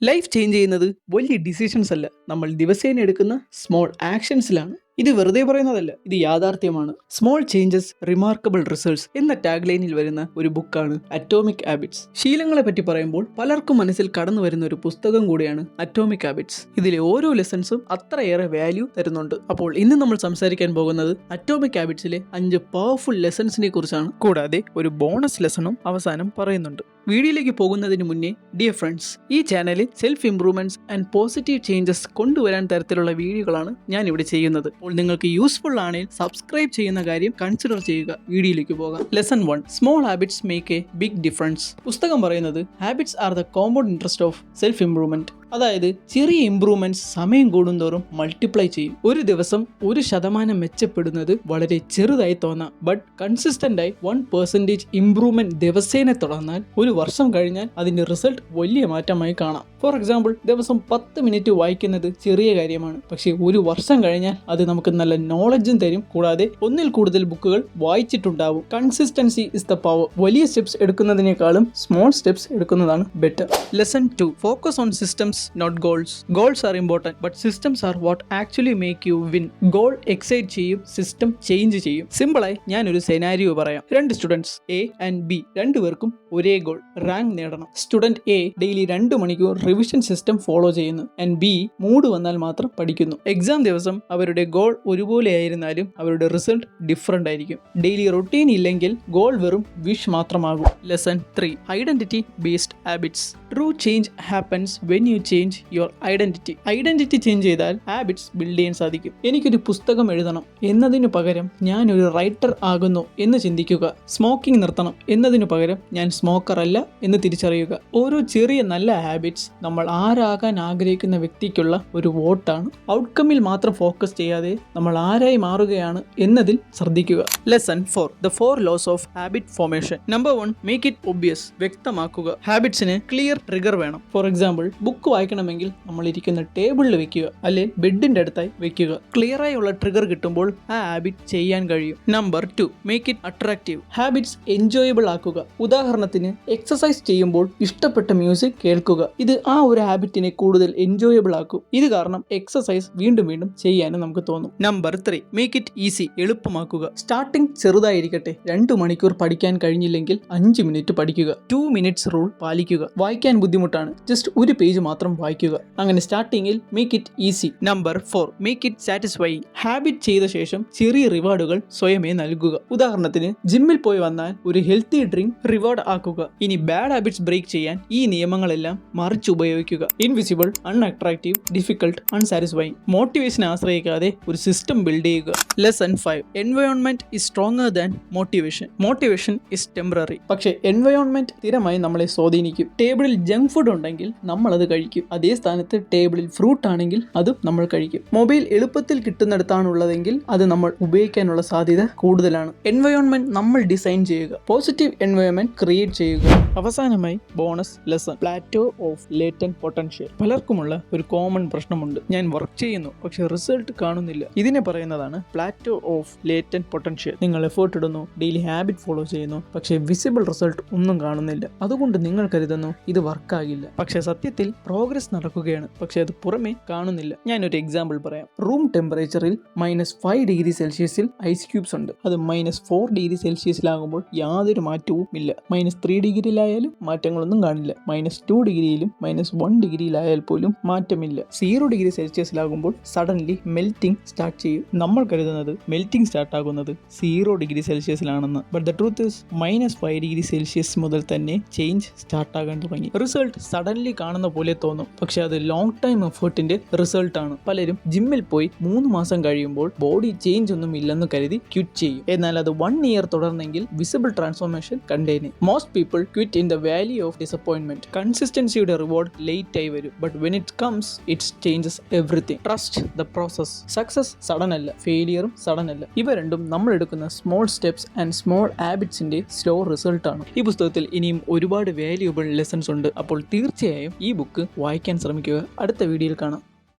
Life change ചെയ്യുന്നത് വലിയ decisions അല്ല, നമ്മൾ ദിവസേന എടുക്കുന്ന സ്മോൾ ആക്ഷൻസിലാണ്. ഇത് വെറുതെ പറയുന്നതല്ല, ഇത് യാഥാർത്ഥ്യമാണ്. സ്മോൾ ചേഞ്ചസ് റിമാർക്കബിൾ റിസൾട്ട്സ് എന്ന ടാഗ് ലൈനിൽ വരുന്ന ഒരു ബുക്കാണ് അറ്റോമിക് ഹാബിറ്റ്സ്. ശീലങ്ങളെ പറ്റി പറയുമ്പോൾ പലർക്കും മനസ്സിൽ കടന്നു വരുന്ന ഒരു പുസ്തകം കൂടിയാണ് അറ്റോമിക് ഹാബിറ്റ്സ്. ഇതിലെ ഓരോ ലെസൺസും അത്രയേറെ വാല്യൂ തരുന്നുണ്ട്. അപ്പോൾ ഇന്ന് നമ്മൾ സംസാരിക്കാൻ പോകുന്നത് അറ്റോമിക് ഹാബിറ്റ്സിലെ 5 പവർഫുൾ ലെസൺസിനെ കുറിച്ചാണ്. കൂടാതെ ഒരു ബോണസ് ലെസണും അവസാനം പറയുന്നുണ്ട്. വീഡിയോയിലേക്ക് പോകുന്നതിന് മുന്നേ ഡിയർ ഫ്രണ്ട്സ്, ഈ ചാനലിൽ self improvements and positive changes കൊണ്ടുവരാൻ തരത്തിലുള്ള വീഡിയോകളാണ് ഞാൻ ഇവിടെ ചെയ്യുന്നത്. അപ്പോൾ നിങ്ങൾക്ക് യൂസ്ഫുൾ ആണെങ്കിൽ സബ്സ്ക്രൈബ് ചെയ്യുന്ന കാര്യം കൺസിഡർ ചെയ്യുക. വീഡിയോയിലേക്ക് പോകാം. Lesson 1, small habits make a big difference. പുസ്തകം പറയുന്നത് habits are the compound interest of self improvement. അതായത് ചെറിയ ഇംപ്രൂവ്മെന്റ്സ് സമയം കൂടുന്തോറും മൾട്ടിപ്ലൈ ചെയ്യും. ഒരു ദിവസം 1% മെച്ചപ്പെടുന്നത് വളരെ ചെറുതായി തോന്നാം, ബട്ട് കൺസിസ്റ്റന്റ് ആയി 1% ഇംപ്രൂവ്മെന്റ് ദിവസേന തുടർന്നാൽ ഒരു വർഷം കഴിഞ്ഞാൽ അതിന്റെ റിസൾട്ട് വലിയ മാറ്റമായി കാണാം. ഫോർ എക്സാമ്പിൾ, ദിവസം 10 മിനിറ്റ് വായിക്കുന്നത് ചെറിയ കാര്യമാണ്, പക്ഷേ ഒരു വർഷം കഴിഞ്ഞാൽ അത് നമുക്ക് നല്ല നോളജും തരും. കൂടാതെ ഒന്നിൽ കൂടുതൽ ബുക്കുകൾ വായിച്ചിട്ടുണ്ടാവും. Consistency is the power. വലിയ സ്റ്റെപ്സ് എടുക്കുന്നതിനേക്കാളും സ്മോൾ സ്റ്റെപ്സ് എടുക്കുന്നതാണ് better. Lesson 2, focus on systems not goals. Goals are important, but systems are what actually make you win. Goal excite ചെയ്യും, സിസ്റ്റം ചേഞ്ച് ചെയ്യും. സിമ്പിളായി ഞാനൊരു സെനാരിയോ പറയാം. 2 സ്റ്റുഡൻസ് എ ആൻഡ് ബി, രണ്ടുപേർക്കും ഒരേ ഗോൾ, റാങ്ക് നേടണം. Student A daily 2 മണിക്കൂർ revision system follow ചെയ്യുന്നു, ആൻഡ് ബി മൂഡ് വന്നാൽ മാത്രം പഠിക്കുന്നു. എക്സാം ദിവസം അവരുടെ ഗോൾ ഒരുപോലെ ആയിരുന്നാലും അവരുടെ റിസൾട്ട് ഡിഫറെന്റ് ആയിരിക്കും. ഡെയിലി റൊട്ടീൻ ഇല്ലെങ്കിൽ ഗോൾ വെറും വിഷ് മാത്രമാകും. Lesson 3, identity based habits. True change happens when you change your identity change ചെയ്താൽ ഹാബിറ്റ്സ് ബിൽഡ് ചെയ്യാൻ സാധിക്കും. എനിക്കൊരു പുസ്തകം എഴുതണം എന്നതിനു പകരം ഞാൻ ഒരു റൈറ്റർ ആകുന്നു എന്ന് ചിന്തിക്കുക. സ്മോക്കിംഗ് നിർത്തണം എന്നതിനു പകരം ഞാൻ സ്മോക്കർ അല്ല എന്ന് തിരിച്ചറിയുക. ഓരോ ചെറിയ നല്ല ഹാബിറ്റ്സ് നമ്മൾ ആരാകാൻ ആഗ്രഹിക്കുന്ന വ്യക്തിക്കുള്ള ഒരു വോട്ടാണ്. ഔട്ട്കമ്മിൽ മാത്രം ഫോക്കസ് ചെയ്യാതെ നമ്മൾ ആരായി മാറുകയാണ് എന്നതിൽ ശ്രദ്ധിക്കുക. Lesson 4, the 4 laws of habit formation. Number 1, make it obvious. വ്യക്തമാക്കുക. ഹാബിറ്റ്സിന് ക്ലിയർ ട്രിഗർ വേണം. ഫോർ എക്സാമ്പിൾ, ബുക്ക് വായിക്കണമെങ്കിൽ നമ്മൾ ഇരിക്കുന്ന ടേബിളിൽ വെക്കുക, അല്ലെങ്കിൽ ബെഡിന്റെ അടുത്തായി വെക്കുക. ക്ലിയർ ആയുള്ള ട്രിഗർ കിട്ടുമ്പോൾ ആ ഹാബിറ്റ് ചെയ്യാൻ കഴിയും. Number 2, make it attractive. Habits enjoyable ആക്കുക. ഉദാഹരണത്തിന്, എക്സസൈസ് ചെയ്യുമ്പോൾ ഇഷ്ടപ്പെട്ട മ്യൂസിക് കേൾക്കുക. ഇത് ആ ഒരു ഹാബിറ്റിനെ കൂടുതൽ എൻജോയബിൾ ആക്കും. ഇത് കാരണം എക്സസൈസ് വീണ്ടും വീണ്ടും ചെയ്യാനും നമുക്ക് തോന്നും. Number 3, make it easy. എളുപ്പമാക്കുക. സ്റ്റാർട്ടിംഗ് ചെറുതായിരിക്കട്ടെ. 2 മണിക്കൂർ പഠിക്കാൻ കഴിഞ്ഞില്ലെങ്കിൽ 5 മിനിറ്റ് പഠിക്കുക. 2 മിനിറ്റ്സ് റൂൾ പാലിക്കുക. വായിക്കാൻ ബുദ്ധിമുട്ടാണ്, ജസ്റ്റ് ഒരു പേജ് മാത്രം വായിക്കുക. അങ്ങനെ സ്റ്റാർട്ടിങ്ങിൽ make it easy. Number 4, make it satisfying. Habit ചെയ്ത ശേഷം ചെറിയ റിവാർഡുകൾ സ്വയമേ നൽകുക. ഉദാഹരണത്തിന്, ജിമ്മിൽ പോയി വന്നാൽ ഒരു ഹെൽത്തി ഡ്രിങ്ക് റിവാർഡ് ആക്കുക. ഇനി ബാഡ് ഹാബിറ്റ്സ് ബ്രേക്ക് ചെയ്യാൻ ഈ നിയമങ്ങളെല്ലാം മറിച്ച് ഉപയോഗിക്കുക. Invisible, unattractive, difficult, unsatisfying. മോട്ടിവേഷനെ ആശ്രയിക്കാതെ ഒരു സിസ്റ്റം ബിൽഡ് ചെയ്യുക. Lesson 5, environment is stronger than motivation. Motivation is temporary, പക്ഷേ എൻവയോൺമെന്റ് സ്ഥിരമായി നമ്മളെ സ്വാധീനിക്കും. ടേബിളിൽ ജങ്ക് ഫുഡ് ഉണ്ടെങ്കിൽ നമ്മൾ അത് കഴിക്കും. അതേ സ്ഥാനത്ത് ടേബിളിൽ ഫ്രൂട്ട് ആണെങ്കിൽ അതും നമ്മൾ കഴിക്കും. മൊബൈൽ എളുപ്പത്തിൽ കിട്ടുന്നിടത്താണുള്ളതെങ്കിൽ അത് നമ്മൾ ഉപയോഗിക്കാനുള്ള സാധ്യത കൂടുതലാണ്. എൻവയോൺമെന്റ് നമ്മൾ ഡിസൈൻ ചെയ്യുക. പോസിറ്റീവ് എൻവയോൺമെന്റ് ക്രിയേറ്റ് ചെയ്യുക. അവസാനമായി bonus lesson, plateau of latent potential. പലർക്കുമുള്ള ഒരു കോമൺ പ്രശ്നമുണ്ട്. ഞാൻ വർക്ക് ചെയ്യുന്നു, പക്ഷെ റിസൾട്ട് കാണുന്നില്ല. ഇതിനെ പറയുന്നതാണ് പ്ലാറ്റോ ഓഫ് ലേറ്റന്റ് പൊട്ടൻഷ്യൽ. നിങ്ങൾ എഫേർട്ട് ഇടുന്നു, ഡെയിലി ഹാബിറ്റ് ഫോളോ ചെയ്യുന്നു, പക്ഷേ വിസിബിൾ റിസൾട്ട് ഒന്നും കാണുന്നില്ല. അതുകൊണ്ട് നിങ്ങൾ കരുതുന്നു ഇത് വർക്കാകില്ല. പക്ഷെ സത്യത്തിൽ പ്രോഗ്രസ് നടക്കുകയാണ്, പക്ഷെ അത് പുറമേ കാണുന്നില്ല. ഞാനൊരു എക്സാമ്പിൾ പറയാം. റൂം ടെമ്പറേച്ചറിൽ -5 ഡിഗ്രി സെൽഷ്യസിൽ ഐസ് ക്യൂബ്സ് ഉണ്ട്. അത് -4 ഡിഗ്രി സെൽഷ്യസിലാകുമ്പോൾ യാതൊരു മാറ്റവും ഇല്ല. -3 ഡിഗ്രിയിലായാലും മാറ്റങ്ങളൊന്നും കാണില്ല. -2 ഡിഗ്രിയിലും -1 ഡിഗ്രിയിലായാൽ പോലും മാറ്റമില്ല. 0 ഡിഗ്രി സെൽഷ്യസിലാകുമ്പോൾ സഡൻലി മെൽറ്റിംഗ് സ്റ്റാർട്ട് ചെയ്യും. നമ്മൾ കരുതുന്നത് മെൽറ്റിംഗ് സ്റ്റാർട്ട് ആകുന്നത് 0 ഡിഗ്രി സെൽഷ്യസിലാണെന്ന്. But the truth is -5 degree celsius മുതൽ തന്നെ ചേഞ്ച് സ്റ്റാർട്ട് ആകാൻ തുടങ്ങി. റിസൾട്ട് സഡൻലി കാണുന്ന പോലെ തോന്നും, പക്ഷെ അത് ലോങ് ടൈം എഫേർട്ടിന്റെ റിസൾട്ട് ആണ്. പലരും ജിമ്മിൽ പോയി 3 മാസം കഴിയുമ്പോൾ ബോഡി ചേഞ്ച് ഒന്നും ഇല്ലെന്ന് കരുതി ക്വിറ്റ് ചെയ്യും. എന്നാൽ അത് 1 ഇയർ തുടർന്നെങ്കിൽ വിസിബിൾ ട്രാൻസ്ഫോർമേഷൻ കണ്ടേനെ. Most people quit in the valley of disappointment. കൺസിസ്റ്റൻസിയുടെ റിവാർഡ് ലേറ്റ് ആയി വരും, but when it comes it changes everything. Trust the process. Success sudden അല്ല, ഫെയിലിയറും സഡൻ അല്ല. ഇവ രണ്ടും നമ്മൾ എടുക്കുന്ന സ്മോൾ സ്റ്റെപ്സ് ആൻഡ് സ്മോൾ ഹാബിറ്റ്സിന്റെ സ്ലോ റിസൾട്ട് ആണ്. ഈ പുസ്തകത്തിൽ ഇനിയും ഒരുപാട് വാല്യൂബിൾ ലെസൺസ് ഉണ്ട്. അപ്പോൾ തീർച്ചയായും ഈ ബുക്ക് വായിക്കാൻ ശ്രമിക്കുക. അടുത്ത വീഡിയോയിൽ കാണാം.